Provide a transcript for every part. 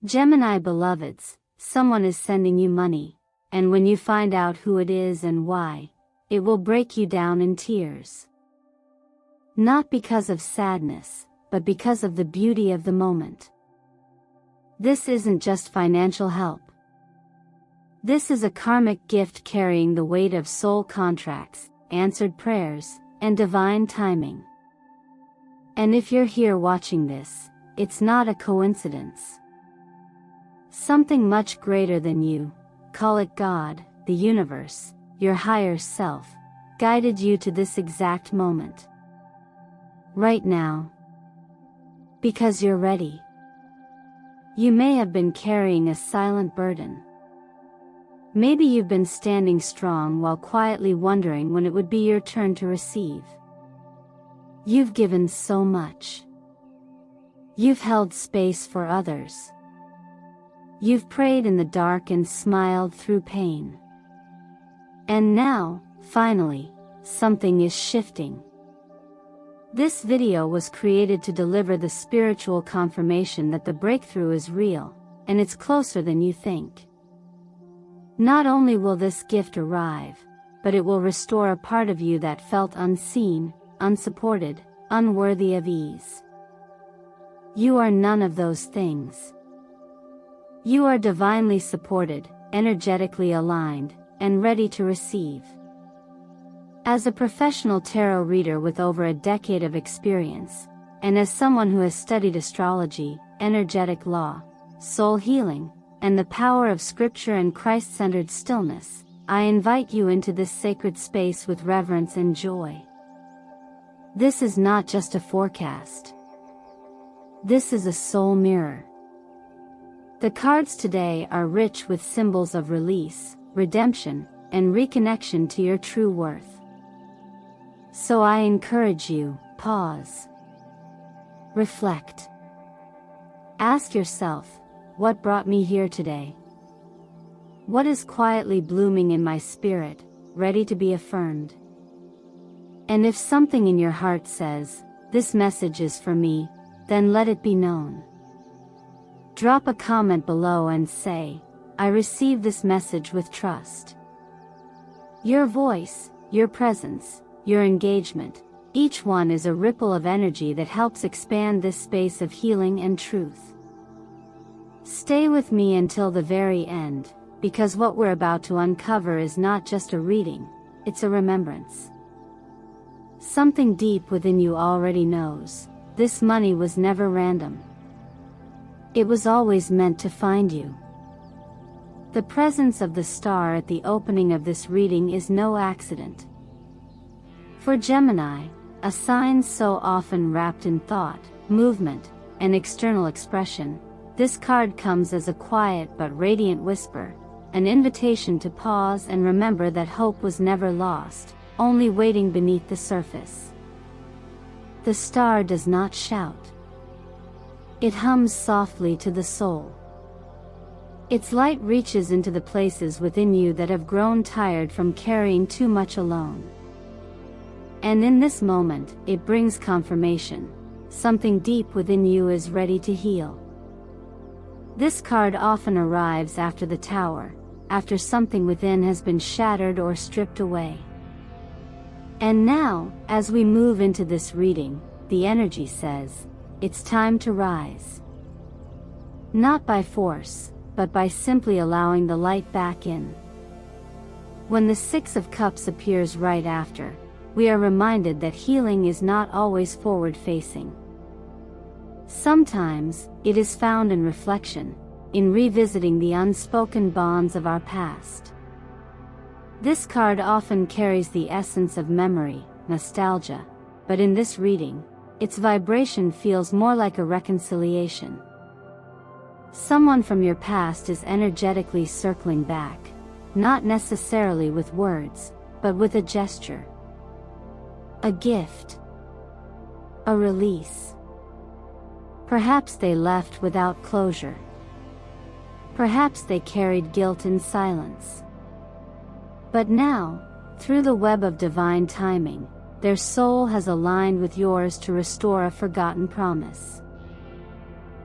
Gemini beloveds, someone is sending you money, and when you find out who it is and why, it will break you down in tears. Not because of sadness, but because of the beauty of the moment. This isn't just financial help. This is a karmic gift carrying the weight of soul contracts, answered prayers, and divine timing. And if you're here watching this, it's not a coincidence. Something much greater than you, call it God, the universe, your higher self, guided you to this exact moment. Right now. Because you're ready. You may have been carrying a silent burden. Maybe you've been standing strong while quietly wondering when it would be your turn to receive. You've given so much. You've held space for others. You've prayed in the dark and smiled through pain. And now, finally, something is shifting. This video was created to deliver the spiritual confirmation that the breakthrough is real, and it's closer than you think. Not only will this gift arrive, but it will restore a part of you that felt unseen, unsupported, unworthy of ease. You are none of those things. You are divinely supported, energetically aligned, and ready to receive. As a professional tarot reader with over a decade of experience, and as someone who has studied astrology, energetic law, soul healing, and the power of scripture and Christ-centered stillness, I invite you into this sacred space with reverence and joy. This is not just a forecast. This is a soul mirror. The cards today are rich with symbols of release, redemption, and reconnection to your true worth. So I encourage you, pause. Reflect. Ask yourself, what brought me here today? What is quietly blooming in my spirit, ready to be affirmed? And if something in your heart says, this message is for me, then let it be known. Drop a comment below and say, I receive this message with trust. Your voice, your presence, your engagement, each one is a ripple of energy that helps expand this space of healing and truth. Stay with me until the very end, because what we're about to uncover is not just a reading, it's a remembrance. Something deep within you already knows, this money was never random. It was always meant to find you. The presence of the star at the opening of this reading is no accident. For Gemini, a sign so often wrapped in thought, movement, and external expression, this card comes as a quiet but radiant whisper, an invitation to pause and remember that hope was never lost, only waiting beneath the surface. The star does not shout. It hums softly to the soul. Its light reaches into the places within you that have grown tired from carrying too much alone. And in this moment, it brings confirmation. Something deep within you is ready to heal. This card often arrives after the Tower, after something within has been shattered or stripped away. And now, as we move into this reading, the energy says, it's time to rise. Not by force, but by simply allowing the light back in. When the Six of Cups appears right after, we are reminded that healing is not always forward-facing. Sometimes, it is found in reflection, in revisiting the unspoken bonds of our past. This card often carries the essence of memory, nostalgia, but in this reading, its vibration feels more like a reconciliation. Someone from your past is energetically circling back, not necessarily with words, but with a gesture. A gift. A release. Perhaps they left without closure. Perhaps they carried guilt in silence. But now, through the web of divine timing, their soul has aligned with yours to restore a forgotten promise.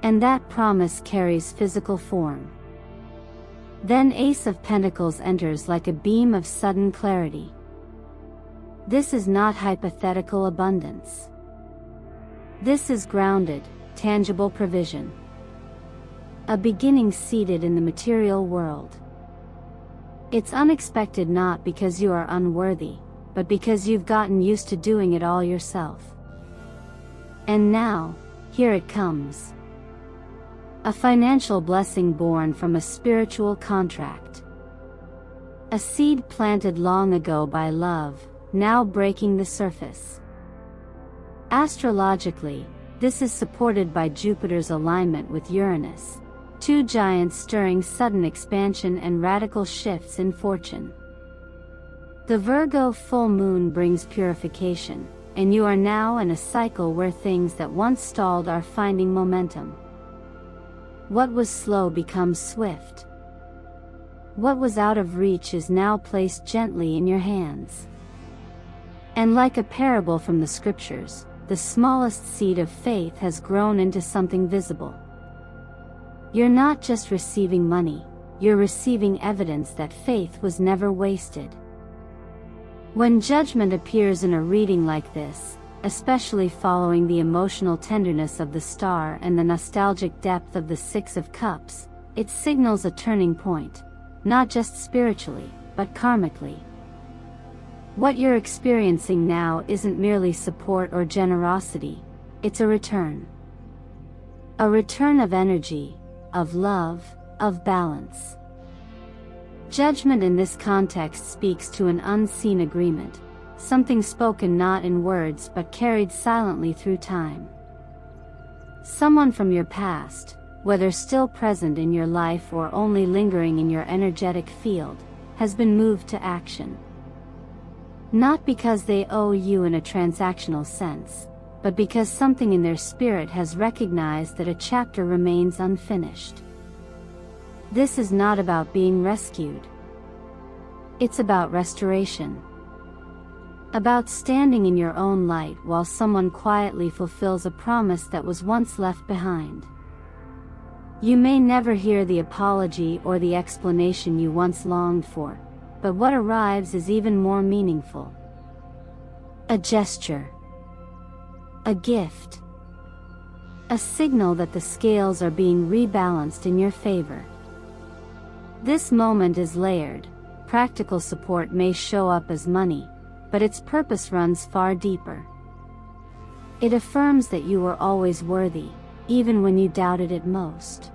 And that promise carries physical form. Then Ace of Pentacles enters like a beam of sudden clarity. This is not hypothetical abundance. This is grounded, tangible provision. A beginning seated in the material world. It's unexpected not because you are unworthy, but because you've gotten used to doing it all yourself. And now, here it comes. A financial blessing born from a spiritual contract. A seed planted long ago by love, now breaking the surface. Astrologically, this is supported by Jupiter's alignment with Uranus, two giants stirring sudden expansion and radical shifts in fortune. The Virgo full moon brings purification, and you are now in a cycle where things that once stalled are finding momentum. What was slow becomes swift. What was out of reach is now placed gently in your hands. And like a parable from the scriptures, the smallest seed of faith has grown into something visible. You're not just receiving money, you're receiving evidence that faith was never wasted. When judgment appears in a reading like this, especially following the emotional tenderness of the star and the nostalgic depth of the Six of Cups, it signals a turning point, not just spiritually, but karmically. What you're experiencing now isn't merely support or generosity, it's a return. A return of energy, of love, of balance. Judgment in this context speaks to an unseen agreement, something spoken not in words but carried silently through time. Someone from your past, whether still present in your life or only lingering in your energetic field, has been moved to action. Not because they owe you in a transactional sense, but because something in their spirit has recognized that a chapter remains unfinished. This is not about being rescued. It's about restoration. About standing in your own light while someone quietly fulfills a promise that was once left behind. You may never hear the apology or the explanation you once longed for, but what arrives is even more meaningful. A gesture. A gift. A signal that the scales are being rebalanced in your favor. This moment is layered. Practical support may show up as money, but its purpose runs far deeper. It affirms that you were always worthy, even when you doubted it most.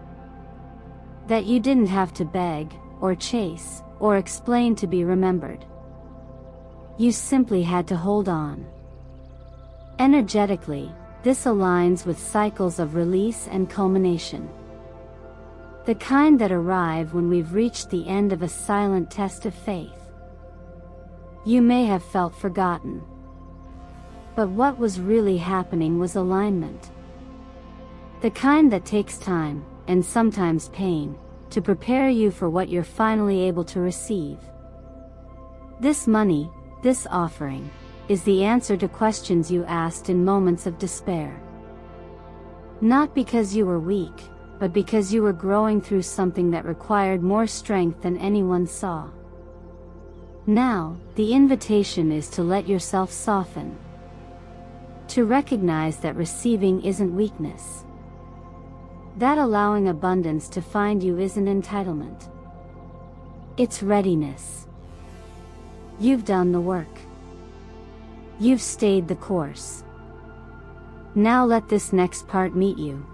That you didn't have to beg, or chase, or explain to be remembered. You simply had to hold on. Energetically, this aligns with cycles of release and culmination. The kind that arrive when we've reached the end of a silent test of faith. You may have felt forgotten. But what was really happening was alignment. The kind that takes time, and sometimes pain, to prepare you for what you're finally able to receive. This money, this offering, is the answer to questions you asked in moments of despair. Not because you were weak, but because you were growing through something that required more strength than anyone saw. Now, the invitation is to let yourself soften. To recognize that receiving isn't weakness. That allowing abundance to find you isn't entitlement. It's readiness. You've done the work. You've stayed the course. Now let this next part meet you.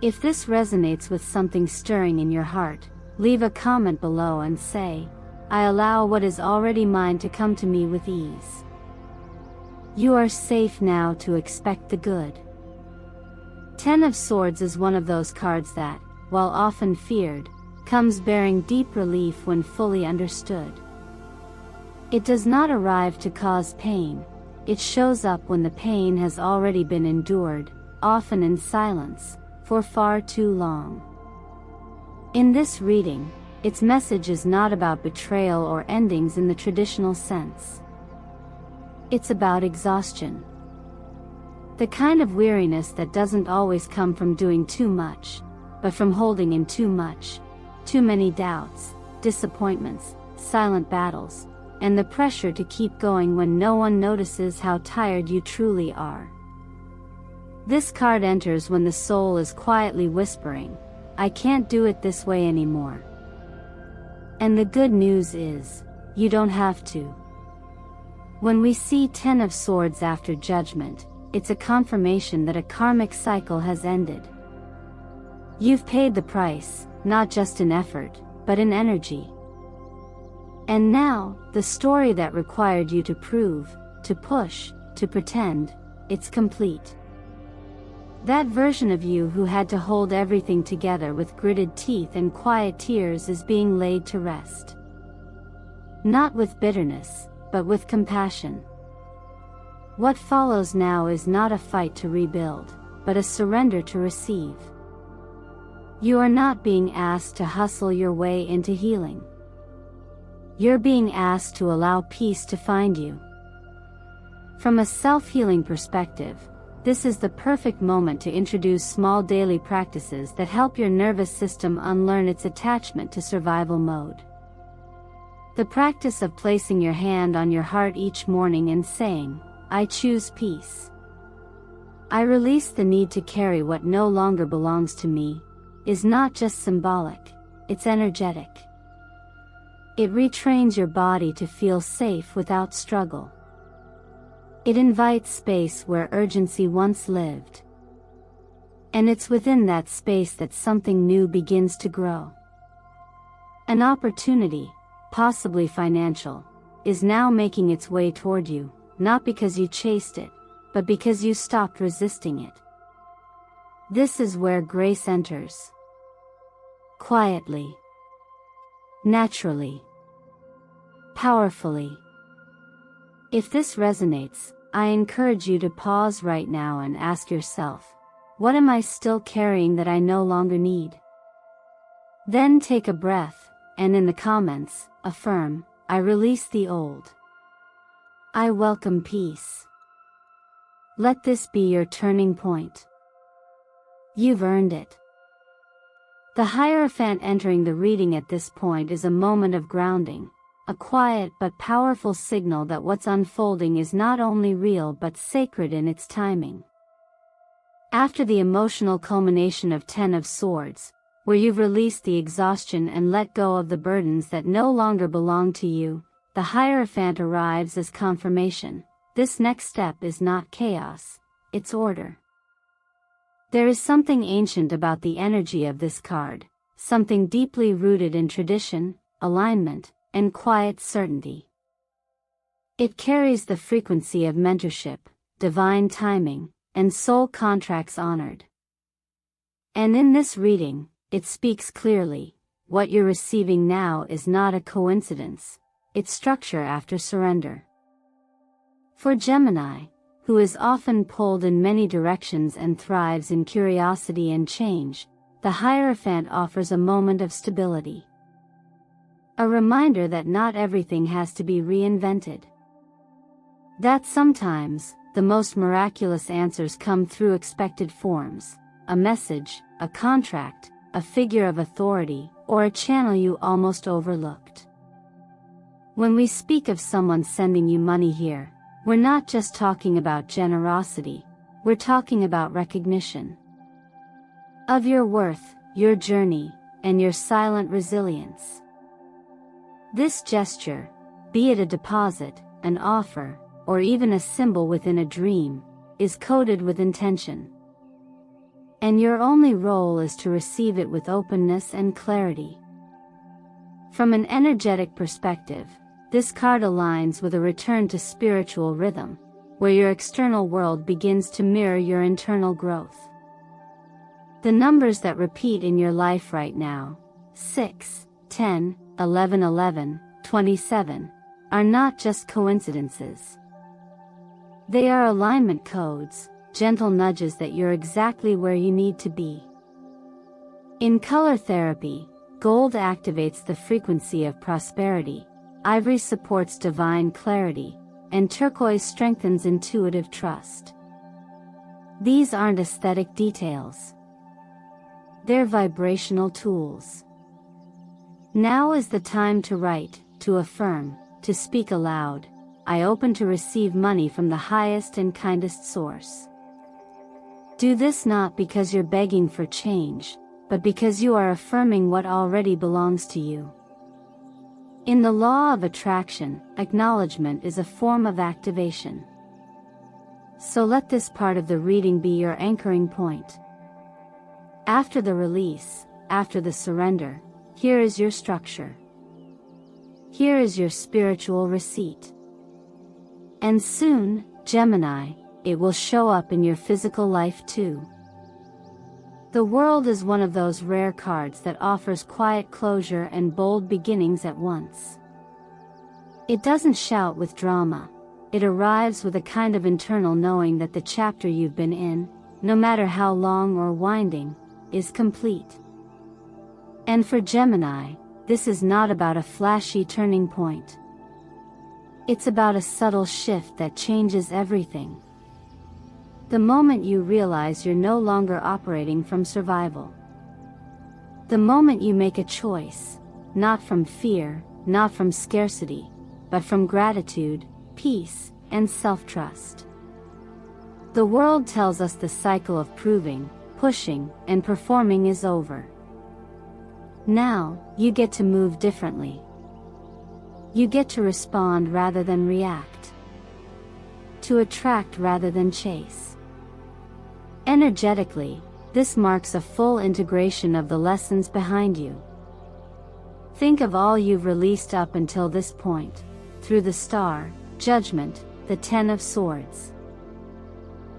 If this resonates with something stirring in your heart, leave a comment below and say, I allow what is already mine to come to me with ease. You are safe now to expect the good. 10 of Swords is one of those cards that, while often feared, comes bearing deep relief when fully understood. It does not arrive to cause pain, it shows up when the pain has already been endured, often in silence, for far too long. In this reading, its message is not about betrayal or endings in the traditional sense. It's about exhaustion. The kind of weariness that doesn't always come from doing too much, but from holding in too much. Too many doubts, disappointments, silent battles, and the pressure to keep going when no one notices how tired you truly are. This card enters when the soul is quietly whispering, "I can't do it this way anymore." And the good news is, you don't have to. When we see 10 of Swords after Judgment, it's a confirmation that a karmic cycle has ended. You've paid the price, not just in effort, but in energy. And now, the story that required you to prove, to push, to pretend, it's complete. That version of you who had to hold everything together with gritted teeth and quiet tears is being laid to rest. Not with bitterness, but with compassion. What follows now is not a fight to rebuild, but a surrender to receive. You are not being asked to hustle your way into healing. You're being asked to allow peace to find you. From a self-healing perspective, this is the perfect moment to introduce small daily practices that help your nervous system unlearn its attachment to survival mode. The practice of placing your hand on your heart each morning and saying, "I choose peace. I release the need to carry what no longer belongs to me," is not just symbolic, it's energetic. It retrains your body to feel safe without struggle. It invites space where urgency once lived. And it's within that space that something new begins to grow. An opportunity, possibly financial, is now making its way toward you, not because you chased it, but because you stopped resisting it. This is where grace enters. Quietly. Naturally. Powerfully. If this resonates, I encourage you to pause right now and ask yourself, what am I still carrying that I no longer need? Then take a breath, and in the comments, affirm, "I release the old. I welcome peace." Let this be your turning point. You've earned it. The Hierophant entering the reading at this point is a moment of grounding, a quiet but powerful signal that what's unfolding is not only real but sacred in its timing. After the emotional culmination of 10 of Swords, where you've released the exhaustion and let go of the burdens that no longer belong to you, the Hierophant arrives as confirmation. This next step is not chaos, it's order. There is something ancient about the energy of this card, something deeply rooted in tradition, alignment, and quiet certainty. It carries the frequency of mentorship, divine timing, and soul contracts honored. And in this reading, it speaks clearly, what you're receiving now is not a coincidence, it's structure after surrender. For Gemini, who is often pulled in many directions and thrives in curiosity and change, the Hierophant offers a moment of stability. A reminder that not everything has to be reinvented. That sometimes, the most miraculous answers come through expected forms, a message, a contract, a figure of authority, or a channel you almost overlooked. When we speak of someone sending you money here, we're not just talking about generosity, we're talking about recognition of your worth, your journey, and your silent resilience. This gesture, be it a deposit, an offer, or even a symbol within a dream, is coded with intention. And your only role is to receive it with openness and clarity. From an energetic perspective, this card aligns with a return to spiritual rhythm, where your external world begins to mirror your internal growth. The numbers that repeat in your life right now, 6, 10, 11, 11, 27, are not just coincidences. They are alignment codes, gentle nudges that you're exactly where you need to be. In color therapy, gold activates the frequency of prosperity, ivory supports divine clarity, and turquoise strengthens intuitive trust. These aren't aesthetic details. They're vibrational tools. Now is the time to write, to affirm, to speak aloud. I open to receive money from the highest and kindest source. Do this not because you're begging for change, but because you are affirming what already belongs to you. In the law of attraction, acknowledgement is a form of activation. So let this part of the reading be your anchoring point. After the release, after the surrender, here is your structure. Here is your spiritual receipt. And soon, Gemini, it will show up in your physical life too. The world is one of those rare cards that offers quiet closure and bold beginnings at once. It doesn't shout with drama. It arrives with a kind of internal knowing that the chapter you've been in, no matter how long or winding, is complete. And for Gemini, this is not about a flashy turning point. It's about a subtle shift that changes everything. The moment you realize you're no longer operating from survival. The moment you make a choice, not from fear, not from scarcity, but from gratitude, peace, and self-trust. The world tells us the cycle of proving, pushing, and performing is over. Now, you get to move differently. You get to respond rather than react. To attract rather than chase. Energetically, this marks a full integration of the lessons behind you. Think of all you've released up until this point, through the Star, Judgment, the Ten of Swords.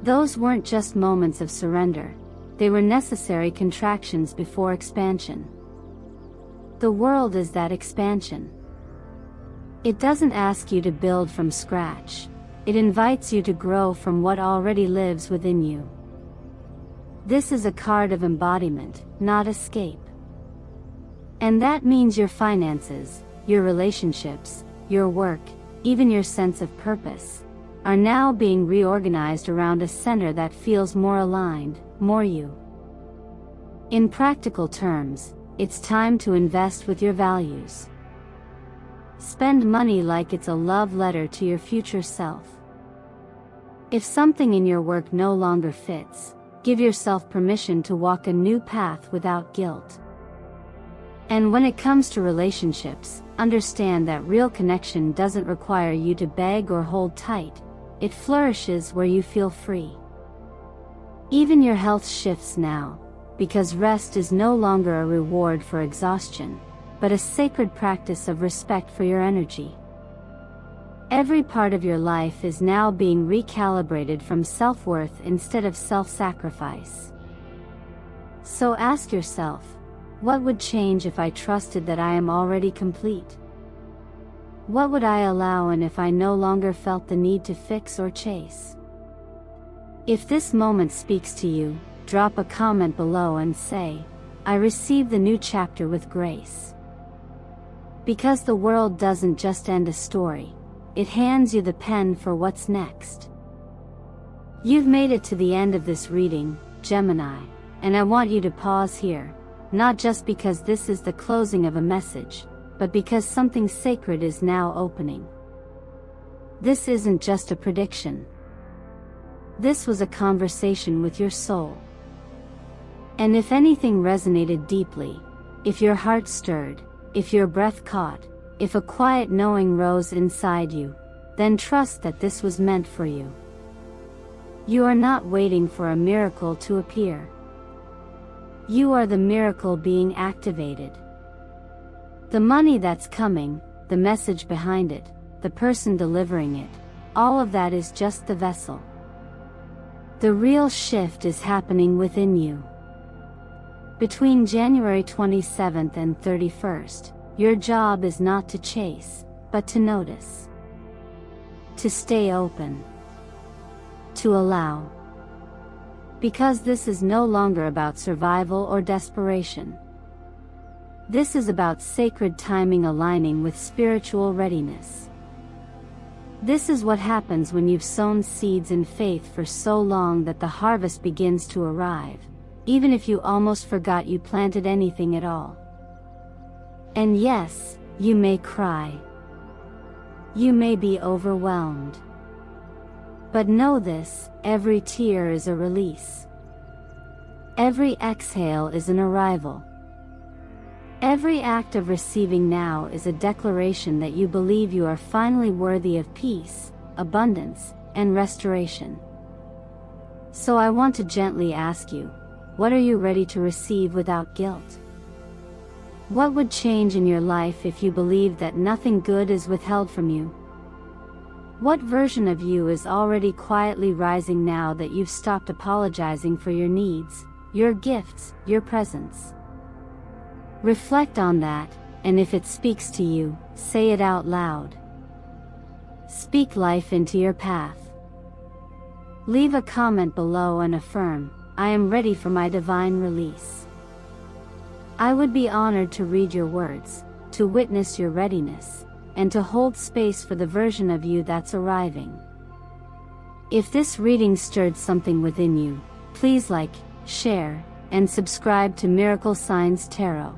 Those weren't just moments of surrender, they were necessary contractions before expansion. The world is that expansion. It doesn't ask you to build from scratch. It invites you to grow from what already lives within you. This is a card of embodiment, not escape. And that means your finances, your relationships, your work, even your sense of purpose, are now being reorganized around a center that feels more aligned, more you. In practical terms, it's time to invest with your values. Spend money like it's a love letter to your future self. If something in your work no longer fits, give yourself permission to walk a new path without guilt. And when it comes to relationships, understand that real connection doesn't require you to beg or hold tight, it flourishes where you feel free. Even your health shifts now, because rest is no longer a reward for exhaustion, but a sacred practice of respect for your energy. Every part of your life is now being recalibrated from self-worth instead of self-sacrifice. So ask yourself, what would change if I trusted that I am already complete? What would I allow in if I no longer felt the need to fix or chase? If this moment speaks to you, drop a comment below and say, I receive the new chapter with grace. Because the world doesn't just end a story, it hands you the pen for what's next. You've made it to the end of this reading, Gemini, and I want you to pause here, not just because this is the closing of a message, but because something sacred is now opening. This isn't just a prediction. This was a conversation with your soul. And if anything resonated deeply, if your heart stirred, if your breath caught, if a quiet knowing rose inside you, then trust that this was meant for you. You are not waiting for a miracle to appear. You are the miracle being activated. The money that's coming, the message behind it, the person delivering it, all of that is just the vessel. The real shift is happening within you. Between January 27th and 31st, your job is not to chase, but to notice. To stay open. To allow. Because this is no longer about survival or desperation. This is about sacred timing aligning with spiritual readiness. This is what happens when you've sown seeds in faith for so long that the harvest begins to arrive, even if you almost forgot you planted anything at all. And yes, you may cry. You may be overwhelmed. But know this, every tear is a release. Every exhale is an arrival. Every act of receiving now is a declaration that you believe you are finally worthy of peace, abundance, and restoration. So I want to gently ask you, what are you ready to receive without guilt? What would change in your life if you believed that nothing good is withheld from you? What version of you is already quietly rising now that you've stopped apologizing for your needs, your gifts, your presence? Reflect on that, and if it speaks to you, say it out loud. Speak life into your path. Leave a comment below and affirm, I am ready for my divine release. I would be honored to read your words, to witness your readiness, and to hold space for the version of you that's arriving. If this reading stirred something within you, please like, share, and subscribe to Miracle Signs Tarot.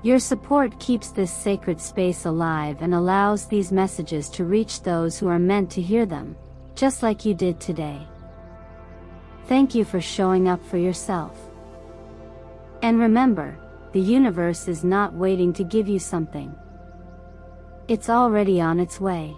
Your support keeps this sacred space alive and allows these messages to reach those who are meant to hear them, just like you did today. Thank you for showing up for yourself. And remember, the universe is not waiting to give you something. It's already on its way.